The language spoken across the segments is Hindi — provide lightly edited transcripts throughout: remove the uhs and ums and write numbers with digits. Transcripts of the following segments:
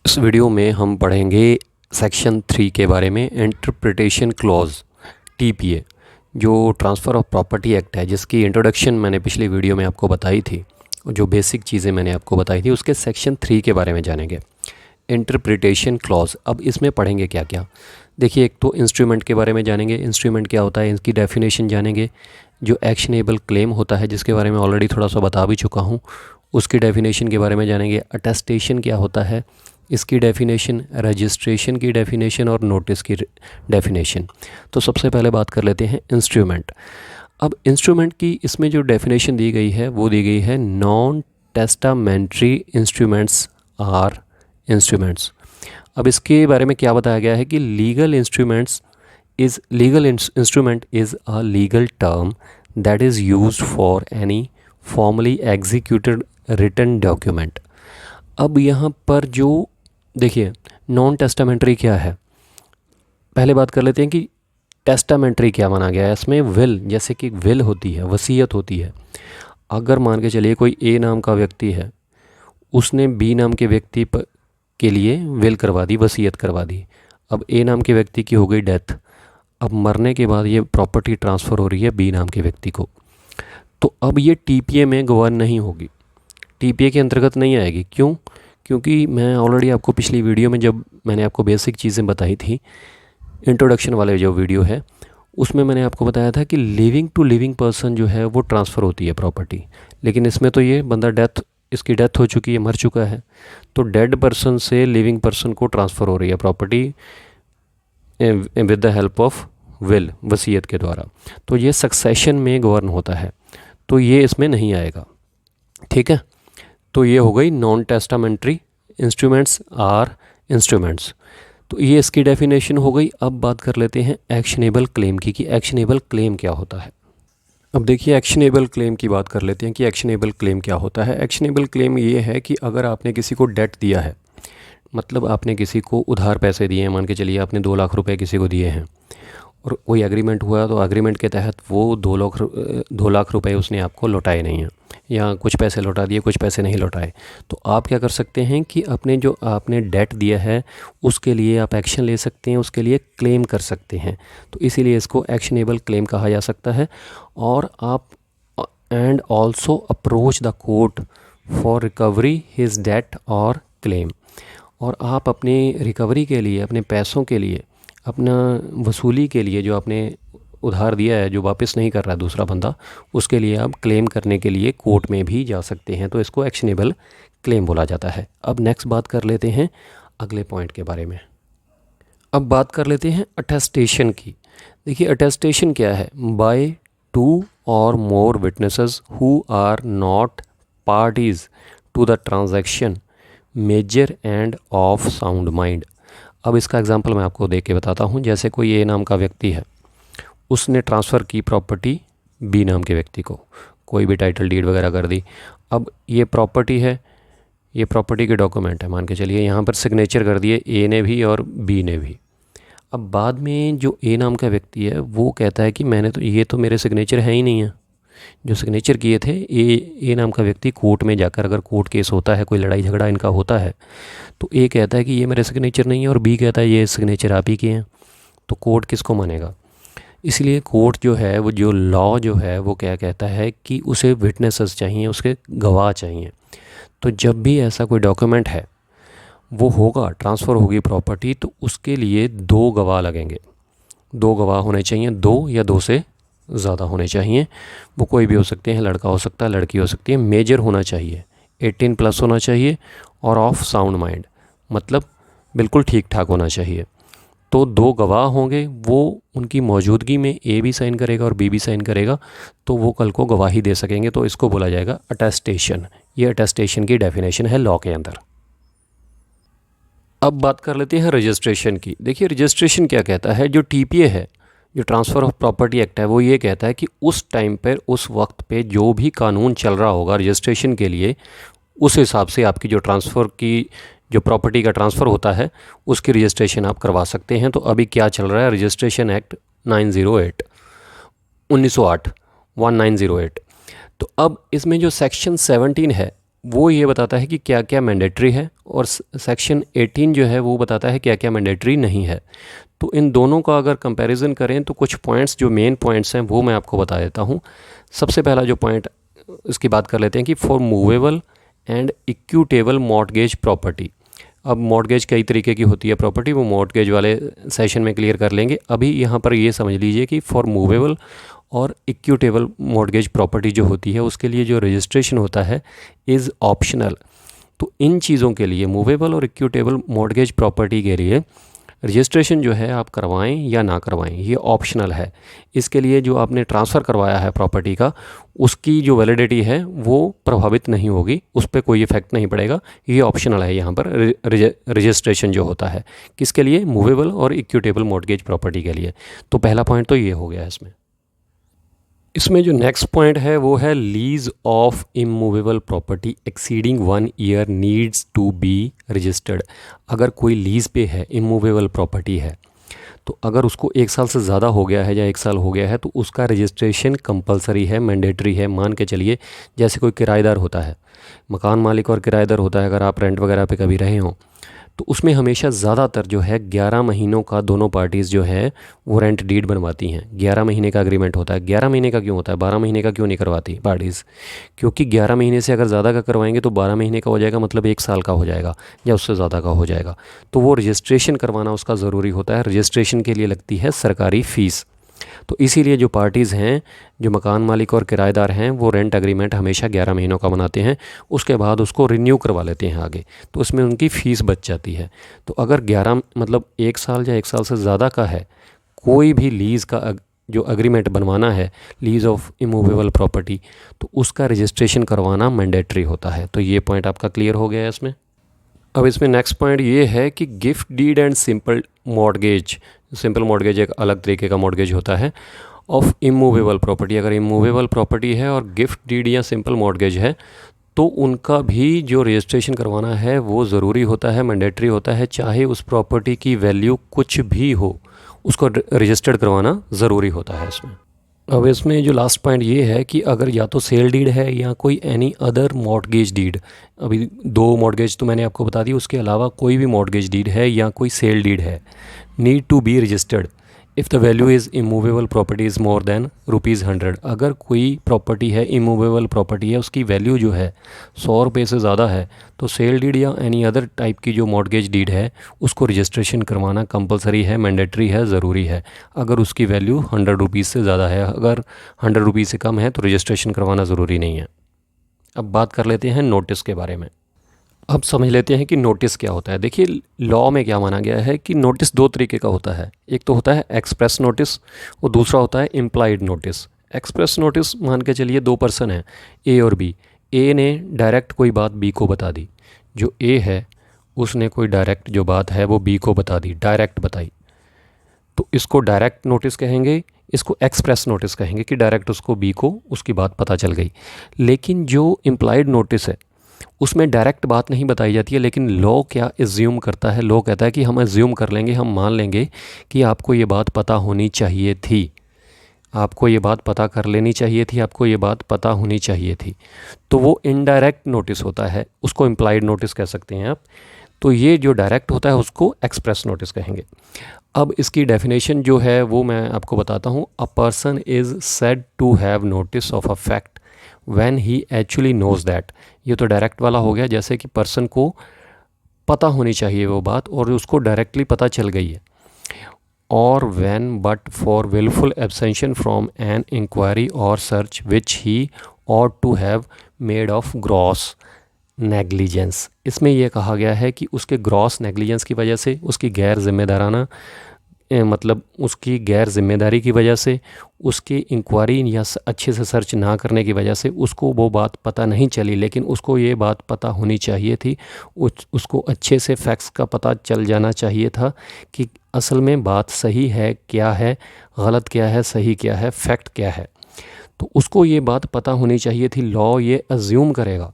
इस वीडियो में हम पढ़ेंगे सेक्शन 3 के बारे में, इंटरप्रिटेशन क्लॉज टीपीए, जो ट्रांसफ़र ऑफ प्रॉपर्टी एक्ट है, जिसकी इंट्रोडक्शन मैंने पिछली वीडियो में आपको बताई थी। जो बेसिक चीज़ें मैंने आपको बताई थी उसके सेक्शन 3 के बारे में जानेंगे। इंटरप्रिटेशन क्लॉज, अब इसमें पढ़ेंगे क्या क्या। देखिए, एक तो इंस्ट्रूमेंट के बारे में जानेंगे, इंस्ट्रूमेंट क्या होता है, इसकी डेफिनेशन जानेंगे। जो एक्शनेबल क्लेम होता है, जिसके बारे में ऑलरेडी थोड़ा सा बता भी चुका हूँ, उसकी डेफिनेशन के बारे में जानेंगे। अटेस्टेशन क्या होता है, इसकी डेफिनेशन, रजिस्ट्रेशन की डेफिनेशन और नोटिस की डेफिनेशन। तो सबसे पहले बात कर लेते हैं इंस्ट्रूमेंट। अब इंस्ट्रूमेंट की इसमें जो डेफिनेशन दी गई है वो दी गई है, non testamentary instruments are instruments. अब इसके बारे में क्या बताया गया है कि legal instrument is a legal term that is used for any formally executed written document. अब यहाँ पर जो देखिए, नॉन टेस्टामेंट्री क्या है, पहले बात कर लेते हैं कि टेस्टामेंट्री क्या माना गया है। इसमें विल, जैसे कि विल होती है, वसीयत होती है। अगर मान के चलिए कोई ए नाम का व्यक्ति है, उसने बी नाम के व्यक्ति के लिए विल करवा दी, वसीयत करवा दी। अब ए नाम के व्यक्ति की हो गई डेथ, अब मरने के बाद ये प्रॉपर्टी ट्रांसफ़र हो रही है बी नाम के व्यक्ति को। तो अब ये टीपीए में गवर्न नहीं होगी, टीपीए के अंतर्गत नहीं आएगी। क्यों? क्योंकि मैं ऑलरेडी आपको पिछली वीडियो में, जब मैंने आपको बेसिक चीज़ें बताई थी, इंट्रोडक्शन वाले जो वीडियो है, उसमें मैंने आपको बताया था कि लिविंग टू लिविंग पर्सन जो है वो ट्रांसफ़र होती है प्रॉपर्टी। लेकिन इसमें तो ये बंदा इसकी डेथ हो चुकी है, मर चुका है, तो डेड पर्सन से लिविंग पर्सन को ट्रांसफ़र हो रही है property with the help of will, वसीयत के द्वारा। तो ये सक्सेशन में गवर्न होता है, तो ये इसमें नहीं आएगा। ठीक है, तो ये हो गई non testamentary instruments are instruments. तो ये इसकी डेफिनेशन हो गई। अब बात कर लेते हैं एक्शनेबल क्लेम की, कि एक्शनेबल क्लेम क्या होता है। अब देखिए, एक्शनेबल क्लेम की बात कर लेते हैं कि एक्शनेबल क्लेम क्या होता है। एक्शनेबल क्लेम ये है कि अगर आपने किसी को डेट दिया है, मतलब आपने किसी को उधार पैसे दिए हैं, मान के चलिए आपने 2 लाख रुपए किसी को दिए हैं, और कोई एग्रीमेंट हुआ, तो एग्रीमेंट के तहत वो 2 लाख रुपए उसने आपको लौटाए नहीं हैं, या कुछ पैसे लौटा दिए, कुछ पैसे नहीं लौटाए। तो आप क्या कर सकते हैं कि अपने जो आपने डेट दिया है उसके लिए आप एक्शन ले सकते हैं, उसके लिए क्लेम कर सकते हैं। तो इसीलिए इसको एक्शनेबल क्लेम कहा जा सकता है। और आप and also approach the court for recovery his debt और क्लेम। और आप अपनी रिकवरी के लिए, अपने पैसों के लिए, अपना वसूली के लिए, जो आपने उधार दिया है, जो वापस नहीं कर रहा है दूसरा बंदा, उसके लिए आप क्लेम करने के लिए कोर्ट में भी जा सकते हैं। तो इसको एक्शनेबल क्लेम बोला जाता है। अब नेक्स्ट बात कर लेते हैं अगले पॉइंट के बारे में। अब बात कर लेते हैं अटेस्टेशन की। देखिए, अटेस्टेशन क्या है, by 2 or more witnesses who are not parties to the transaction, major and of sound mind. अब इसका एग्जांपल मैं आपको दे के बताता हूँ। जैसे कोई ए नाम का व्यक्ति है, उसने ट्रांसफ़र की प्रॉपर्टी बी नाम के व्यक्ति को, कोई भी टाइटल डीड वगैरह कर दी। अब ये प्रॉपर्टी है, ये प्रॉपर्टी के डॉक्यूमेंट है, मान के चलिए यहाँ पर सिग्नेचर कर दिए ए ने भी और बी ने भी। अब बाद में जो ए नाम का व्यक्ति है वो कहता है कि मैंने तो, ये तो मेरे सिग्नेचर है ही नहीं है, जो सिग्नेचर किए थे। ए नाम का व्यक्ति कोर्ट में जाकर, अगर कोर्ट केस होता है, कोई लड़ाई झगड़ा इनका होता है, तो ए कहता है कि ये मेरे सिग्नेचर नहीं है, और बी कहता है ये सिग्नेचर आप ही के हैं। तो कोर्ट किसको मानेगा? इसलिए कोर्ट जो है, वो जो लॉ जो है वो क्या कहता है कि उसे विटनेसेस चाहिए, उसके गवाह चाहिए। तो जब भी ऐसा कोई डॉक्यूमेंट है वो होगा, ट्रांसफ़र होगी प्रॉपर्टी, तो उसके लिए 2 गवाह लगेंगे। 2 गवाह होने चाहिए, 2 या 2 से ज़्यादा होने चाहिए। वो कोई भी हो सकते हैं, लड़का हो सकता है, लड़की हो सकती है। मेजर होना चाहिए, 18+ होना चाहिए, और ऑफ साउंड माइंड, मतलब बिल्कुल ठीक ठाक होना चाहिए। तो 2 गवाह होंगे, वो उनकी मौजूदगी में ए भी साइन करेगा और बी भी साइन करेगा, तो वो कल को गवाही दे सकेंगे। तो इसको बोला जाएगा अटेस्टेशन। ये अटेस्टेशन की डेफिनेशन है लॉ के अंदर। अब बात कर लेते हैं रजिस्ट्रेशन की। देखिए, रजिस्ट्रेशन क्या कहता है, जो टीपीए है, जो ट्रांसफ़र ऑफ प्रॉपर्टी एक्ट है, वो ये कहता है कि उस टाइम पर, उस वक्त पे जो भी कानून चल रहा होगा रजिस्ट्रेशन के लिए, उस हिसाब से आपकी जो ट्रांसफ़र की, जो प्रॉपर्टी का ट्रांसफ़र होता है, उसकी रजिस्ट्रेशन आप करवा सकते हैं। तो अभी क्या चल रहा है, रजिस्ट्रेशन एक्ट 1908 1908। तो अब इसमें जो सेक्शन 17 है, वो ये बताता है कि क्या क्या मैंडेटरी है, और सेक्शन 18 जो है वो बताता है क्या क्या मैंडेटरी नहीं है। तो इन दोनों का अगर कंपैरिजन करें तो कुछ पॉइंट्स जो मेन पॉइंट्स हैं वो मैं आपको बता देता हूँ। सबसे पहला जो पॉइंट, इसकी बात कर लेते हैं कि for movable and equitable mortgage property. अब मॉर्टगेज कई तरीके की होती है प्रॉपर्टी, वो मॉर्टगेज वाले सेशन में क्लियर कर लेंगे। अभी यहाँ पर ये समझ लीजिए कि फॉर मूवेबल और इक्विटेबल मॉर्टगेज प्रॉपर्टी जो होती है उसके लिए जो रजिस्ट्रेशन होता है इज़ ऑप्शनल। तो इन चीज़ों के लिए, मूवेबल और इक्विटेबल मॉर्टगेज प्रॉपर्टी के लिए रजिस्ट्रेशन जो है आप करवाएं या ना करवाएं, ये ऑप्शनल है। इसके लिए जो आपने ट्रांसफ़र करवाया है प्रॉपर्टी का, उसकी जो वैलिडिटी है वो प्रभावित नहीं होगी, उस पर कोई इफेक्ट नहीं पड़ेगा। ये ऑप्शनल है यहाँ पर रजिस्ट्रेशन जो होता है, किसके लिए? मूवेबल और इक्विटेबल मॉर्टगेज प्रॉपर्टी के लिए। तो पहला पॉइंट तो ये हो गया इसमें। इसमें जो नेक्स्ट पॉइंट है वो है lease of immovable property exceeding 1 year needs to be registered. अगर कोई लीज़ पे है, इमूवेबल प्रॉपर्टी है, तो अगर उसको 1 साल से ज़्यादा हो गया है या 1 साल हो गया है तो उसका रजिस्ट्रेशन कंपलसरी है, मैंडेटरी है। मान के चलिए जैसे कोई किराएदार होता है, मकान मालिक और किराएदार होता है, अगर आप रेंट वगैरह पे कभी रहे हों तो उसमें हमेशा ज़्यादातर जो है 11 महीनों का दोनों पार्टीज़ जो है वो रेंट डीड बनवाती हैं। 11 महीने का एग्रीमेंट होता है। 11 महीने का क्यों होता है, 12 महीने का क्यों नहीं करवाती पार्टीज़? क्योंकि 11 महीने से अगर ज़्यादा का करवाएंगे तो 12 महीने का हो जाएगा, मतलब 1 साल का हो जाएगा या उससे ज़्यादा का हो जाएगा। तो वो रजिस्ट्रेशन करवाना उसका ज़रूरी होता है। रजिस्ट्रेशन के लिए लगती है सरकारी फ़ीस। तो इसीलिए जो पार्टीज़ हैं, जो मकान मालिक और किराएदार हैं, वो रेंट एग्रीमेंट हमेशा 11 महीनों का बनाते हैं, उसके बाद उसको रिन्यू करवा लेते हैं आगे, तो उसमें उनकी फ़ीस बच जाती है। तो अगर 11 मतलब 1 साल या 1 साल से ज़्यादा का है कोई भी लीज़ का जो एग्रीमेंट बनवाना है, लीज़ ऑफ इमूवेबल प्रॉपर्टी, तो उसका रजिस्ट्रेशन करवाना मैंडेटरी होता है। तो ये पॉइंट आपका क्लियर हो गया है इसमें। अब इसमें नेक्स्ट पॉइंट ये है कि gift deed and simple mortgage. Simple mortgage एक अलग तरीके का मॉर्टगेज होता है ऑफ इमूवेबल प्रॉपर्टी। अगर इमूवेबल प्रॉपर्टी है और गिफ्ट डीड या सिंपल मॉर्टगेज है तो उनका भी जो रजिस्ट्रेशन करवाना है वो ज़रूरी होता है, मैंडेटरी होता है। चाहे उस प्रॉपर्टी की वैल्यू कुछ भी हो, उसको रजिस्टर्ड करवाना ज़रूरी होता है इसमें। अब इसमें जो लास्ट पॉइंट ये है कि अगर या तो सेल डीड है या कोई एनी अदर मॉर्टगेज डीड, अभी 2 मॉर्टगेज तो मैंने आपको बता दी, उसके अलावा कोई भी मॉर्टगेज डीड है या कोई सेल डीड है, need to be registered if the value is immovable property is more than ₹100। अगर कोई प्रॉपर्टी है, इमूवेबल प्रॉपर्टी है, उसकी वैल्यू जो है 100 रुपये से ज़्यादा है, तो सेल डीड या एनी अदर टाइप की जो मॉर्टगेज डीड है उसको रजिस्ट्रेशन करवाना कंपलसरी है, मैंडेटरी है, ज़रूरी है। अगर उसकी वैल्यू 100 रुपीज़ से ज़्यादा है, अगर 100 रुपीज़ से कम है तो रजिस्ट्रेशन करवाना ज़रूरी नहीं है। अब बात कर लेते हैं नोटिस के बारे में। अब समझ लेते हैं कि नोटिस क्या होता है। देखिए, लॉ में क्या माना गया है कि नोटिस 2 तरीके का होता है। एक तो होता है एक्सप्रेस नोटिस और दूसरा होता है इम्प्लाइड नोटिस। एक्सप्रेस नोटिस मान के चलिए 2 पर्सन हैं, ए और बी। ए ने डायरेक्ट कोई बात बी को बता दी, जो ए है उसने कोई डायरेक्ट जो बात है वो बी को बता दी, डायरेक्ट बताई, तो इसको डायरेक्ट नोटिस कहेंगे। इसको एक्सप्रेस नोटिस कहेंगे कि डायरेक्ट उसको बी को उसकी बात पता चल गई। लेकिन जो इम्प्लाइड नोटिस है उसमें डायरेक्ट बात नहीं बताई जाती है, लेकिन लॉ क्या एज्यूम करता है, लॉ कहता है कि हम एज्यूम कर लेंगे, हम मान लेंगे कि आपको ये बात पता होनी चाहिए थी, आपको ये बात पता कर लेनी चाहिए थी, आपको ये बात पता होनी चाहिए थी। तो वो इनडायरेक्ट नोटिस होता है, उसको इम्प्लाइड नोटिस कह सकते हैं आप। तो ये जो डायरेक्ट होता है उसको एक्सप्रेस नोटिस कहेंगे। अब इसकी डेफिनेशन जो है वो मैं आपको बताता हूँ। A person is said to have notice of a fact when he actually knows that. ये तो डायरेक्ट वाला हो गया, जैसे कि पर्सन को पता होनी चाहिए वो बात और उसको डायरेक्टली पता चल गई है। और when but for wilful abstention from an inquiry or search which he ought to have made of gross negligence. इसमें यह कहा गया है कि उसके ग्रॉस नेग्लिजेंस की वजह से, उसकी गैर जिम्मेदाराना मतलब उसकी गैर जिम्मेदारी की वजह से, उसकी इंक्वायरी या अच्छे से सर्च ना करने की वजह से उसको वो बात पता नहीं चली, लेकिन उसको ये बात पता होनी चाहिए थी। उसको अच्छे से फैक्ट्स का पता चल जाना चाहिए था कि असल में बात सही है क्या है, गलत क्या है, सही क्या है, फैक्ट क्या है। तो उसको ये बात पता होनी चाहिए थी। लॉ ये अज्यूम करेगा,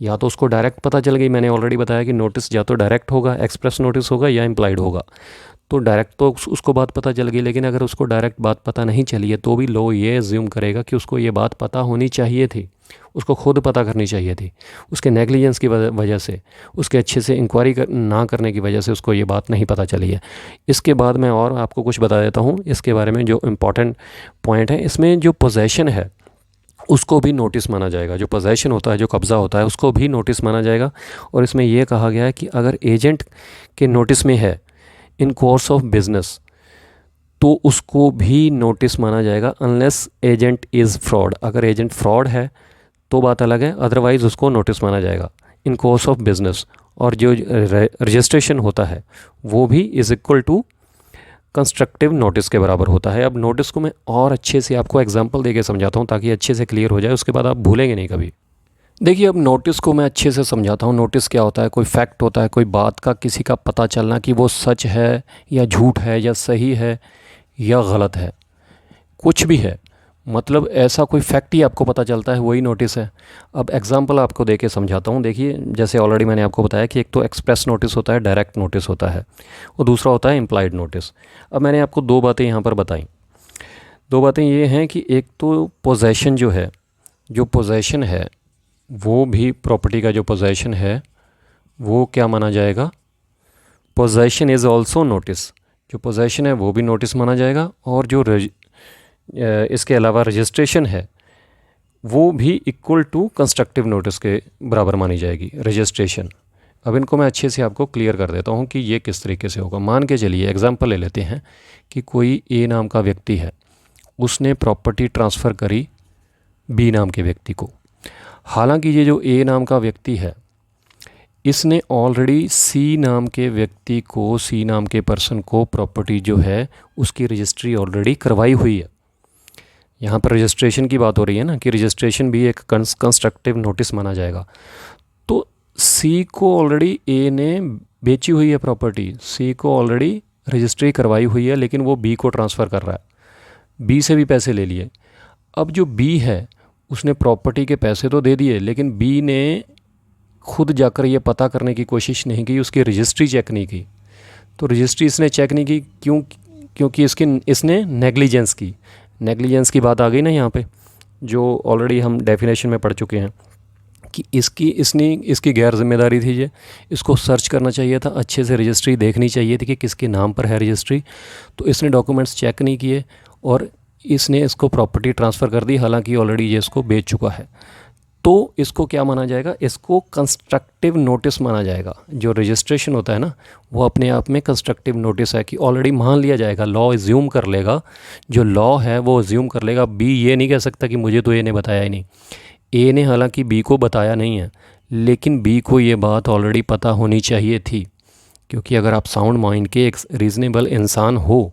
या तो उसको डायरेक्ट पता चल गई, मैंने ऑलरेडी बताया कि नोटिस या तो डायरेक्ट होगा, एक्सप्रेस नोटिस होगा, या इम्प्लाइड होगा। तो डायरेक्ट तो उसको बात पता चल गई, लेकिन अगर उसको डायरेक्ट बात पता नहीं चली है तो भी लॉ ये एज्यूम करेगा कि उसको ये बात पता होनी चाहिए थी, उसको खुद पता करनी चाहिए थी। उसके नेग्लिजेंस की वजह से, उसके अच्छे से इंक्वायरी ना करने की वजह से उसको ये बात नहीं पता चली है। इसके बाद मैं और आपको कुछ बता देता हूँ इसके बारे में जो इम्पॉर्टेंट पॉइंट है। इसमें जो पोजेशन है उसको भी नोटिस माना जाएगा, जो पोजेशन होता है, जो कब्ज़ा होता है, उसको भी नोटिस माना जाएगा। और इसमें यह कहा गया है कि अगर एजेंट के नोटिस में है इन कोर्स ऑफ बिजनेस तो उसको भी नोटिस माना जाएगा, अनलेस एजेंट इज़ फ्रॉड। अगर एजेंट फ्रॉड है तो बात अलग है, अदरवाइज़ उसको नोटिस माना जाएगा इन कोर्स ऑफ बिजनेस। और जो रजिस्ट्रेशन होता है वो भी is equal to constructive notice के बराबर होता है। अब नोटिस को मैं और अच्छे से आपको एग्जांपल देके समझाता हूँ ताकि अच्छे से क्लियर हो जाए, उसके बाद आप भूलेंगे नहीं कभी। देखिए, अब नोटिस को मैं अच्छे से समझाता हूँ। नोटिस क्या होता है? कोई फैक्ट होता है, कोई बात का किसी का पता चलना कि वो सच है या झूठ है या सही है या गलत है, कुछ भी है, मतलब ऐसा कोई फैक्ट ही आपको पता चलता है, वही नोटिस है। अब एग्जांपल आपको देके समझाता हूँ। देखिए, जैसे ऑलरेडी मैंने आपको बताया कि एक तो एक्सप्रेस नोटिस होता है, डायरेक्ट नोटिस होता है, और दूसरा होता है इम्प्लाइड नोटिस। अब मैंने आपको दो बातें यहाँ पर बताई। दो बातें ये हैं कि एक तो पोजेशन जो है, जो पोजेशन है वो भी प्रॉपर्टी का जो पोजेशन है वो क्या माना जाएगा? Possession is also notice. जो पोजेशन है वो भी नोटिस माना जाएगा, और जो इसके अलावा रजिस्ट्रेशन है वो भी इक्वल टू कंस्ट्रक्टिव नोटिस के बराबर मानी जाएगी, रजिस्ट्रेशन। अब इनको मैं अच्छे से आपको क्लियर कर देता हूँ कि ये किस तरीके से होगा। मान के चलिए, एग्जांपल ले लेते हैं कि कोई ए नाम का व्यक्ति है, उसने प्रॉपर्टी ट्रांसफ़र करी बी नाम के व्यक्ति को। हालांकि ये जो ए नाम का व्यक्ति है इसने ऑलरेडी सी नाम के व्यक्ति को, सी नाम के पर्सन को प्रॉपर्टी जो है उसकी रजिस्ट्री ऑलरेडी करवाई हुई है। यहाँ पर रजिस्ट्रेशन की बात हो रही है ना, कि रजिस्ट्रेशन भी एक कंस्ट्रक्टिव नोटिस माना जाएगा। तो सी को ऑलरेडी ए ने बेची हुई है प्रॉपर्टी, सी को ऑलरेडी रजिस्ट्री करवाई हुई है, लेकिन वो बी को ट्रांसफ़र कर रहा है, बी से भी पैसे ले लिए। अब जो बी है उसने प्रॉपर्टी के पैसे तो दे दिए, लेकिन बी ने खुद जाकर ये पता करने की कोशिश नहीं की, उसकी रजिस्ट्री चेक नहीं की। तो रजिस्ट्री इसने चेक नहीं की, क्योंकि इसने नेग्लिजेंस की। नेग्लिजेंस की बात आ गई ना यहाँ पे, जो ऑलरेडी हम डेफिनेशन में पढ़ चुके हैं कि इसकी गैर जिम्मेदारी थी। ये इसको सर्च करना चाहिए था, अच्छे से रजिस्ट्री देखनी चाहिए थी कि किसके नाम पर है रजिस्ट्री। तो इसने डॉक्यूमेंट्स चेक नहीं किए और इसने इसको प्रॉपर्टी ट्रांसफ़र कर दी, हालांकि ऑलरेडी ये इसको बेच चुका है। तो इसको क्या माना जाएगा? इसको कंस्ट्रक्टिव नोटिस माना जाएगा। जो रजिस्ट्रेशन होता है ना, वो अपने आप में कंस्ट्रक्टिव नोटिस है कि ऑलरेडी मान लिया जाएगा, लॉ एज्यूम कर लेगा, जो लॉ है वो एज्यूम कर लेगा। बी ये नहीं कह सकता कि मुझे तो ए ने बताया ही नहीं। ए ने हालांकि बी को बताया नहीं है, लेकिन बी को ये बात ऑलरेडी पता होनी चाहिए थी, क्योंकि अगर आप साउंड माइंड के एक रीज़नेबल इंसान हो,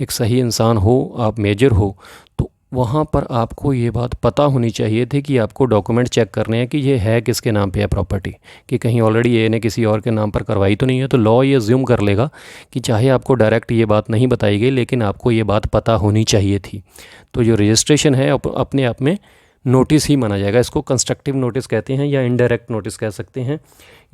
एक सही इंसान हो, आप मेजर हो, तो वहाँ पर आपको ये बात पता होनी चाहिए थी कि आपको डॉक्यूमेंट चेक करने हैं कि ये है किसके नाम पे है प्रॉपर्टी, कि कहीं ऑलरेडी ए ने किसी और के नाम पर करवाई तो नहीं है। तो लॉ ये ज्यूम कर लेगा कि चाहे आपको डायरेक्ट ये बात नहीं बताई गई, लेकिन आपको ये बात पता होनी चाहिए थी। तो जो रजिस्ट्रेशन है अपने आप में नोटिस ही माना जाएगा। इसको कंस्ट्रक्टिव नोटिस कहते हैं, या इनडायरेक्ट नोटिस कह सकते हैं,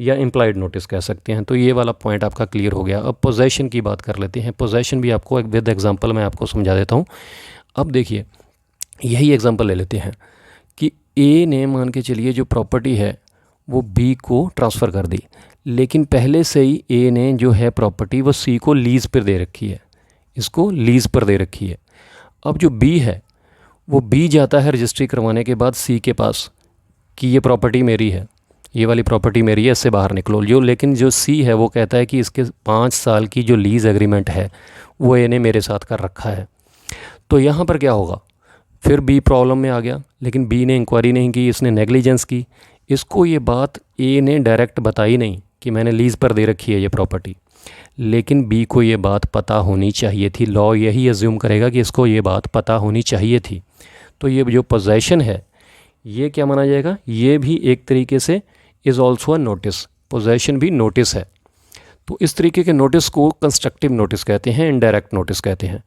या इम्प्लाइड नोटिस कह सकते हैं। तो ये वाला पॉइंट आपका क्लियर हो गया। अब पोजेशन की बात कर लेते हैं। पोजेशन भी आपको एक विद एग्जांपल मैं आपको समझा देता हूँ। अब देखिए, यही एग्जांपल ले लेते हैं कि ए ने मान के चलिए जो प्रॉपर्टी है वो बी को ट्रांसफ़र कर दी, लेकिन पहले से ही ए ने जो है प्रॉपर्टी वो सी को लीज़ पर दे रखी है, इसको लीज़ पर दे रखी है। अब जो बी है वो बी जाता है रजिस्ट्री करवाने के बाद सी के पास कि ये प्रॉपर्टी मेरी है, ये वाली प्रॉपर्टी मेरी है, इससे बाहर निकलो। लेकिन जो सी है वो कहता है कि इसके 5 साल की जो लीज़ एग्रीमेंट है वो ए ने मेरे साथ कर रखा है। तो यहाँ पर क्या होगा? फिर बी प्रॉब्लम में आ गया, लेकिन बी ने इंक्वायरी नहीं की, इसने नेग्लिजेंस की। इसको ये बात ए ने डायरेक्ट बताई नहीं कि मैंने लीज़ पर दे रखी है ये प्रॉपर्टी, लेकिन बी को ये बात पता होनी चाहिए थी। लॉ यही एज्यूम करेगा कि इसको ये बात पता होनी चाहिए थी। तो ये जो पोजेशन है ये क्या माना जाएगा? ये भी एक तरीके से is also a notice. Possession भी नोटिस है। तो इस तरीके के नोटिस को कंस्ट्रक्टिव नोटिस कहते हैं, इनडायरेक्ट नोटिस कहते हैं।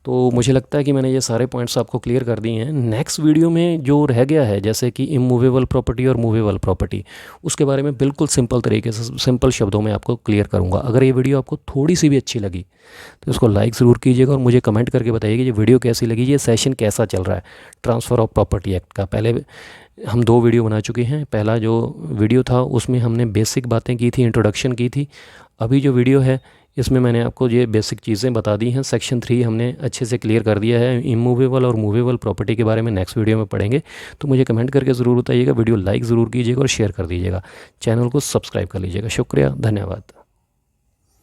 तो मुझे लगता है कि मैंने ये सारे पॉइंट्स आपको क्लियर कर दिए हैं। नेक्स्ट वीडियो में जो रह गया है जैसे कि इमूवेबल प्रॉपर्टी और मूवेबल प्रॉपर्टी, उसके बारे में बिल्कुल सिंपल तरीके से सिंपल शब्दों में आपको क्लियर करूँगा। अगर ये वीडियो आपको थोड़ी सी भी अच्छी लगी तो इसको लाइक ज़रूर कीजिएगा और मुझे कमेंट करके बताइए कि ये वीडियो कैसी लगी, ये सेशन कैसा चल रहा है ट्रांसफ़र ऑफ प्रॉपर्टी एक्ट का। पहले हम 2 वीडियो बना चुके हैं। पहला जो वीडियो था उसमें हमने बेसिक बातें की थी, इंट्रोडक्शन की थी। अभी जो वीडियो है इसमें मैंने आपको ये बेसिक चीज़ें बता दी हैं। सेक्शन 3 हमने अच्छे से क्लियर कर दिया है। इमूवेबल और मूवेबल प्रॉपर्टी के बारे में नेक्स्ट वीडियो में पढ़ेंगे। तो मुझे कमेंट करके ज़रूर बताइएगा, वीडियो लाइक ज़रूर कीजिएगा और शेयर कर दीजिएगा, चैनल को सब्सक्राइब कर लीजिएगा। शुक्रिया, धन्यवाद।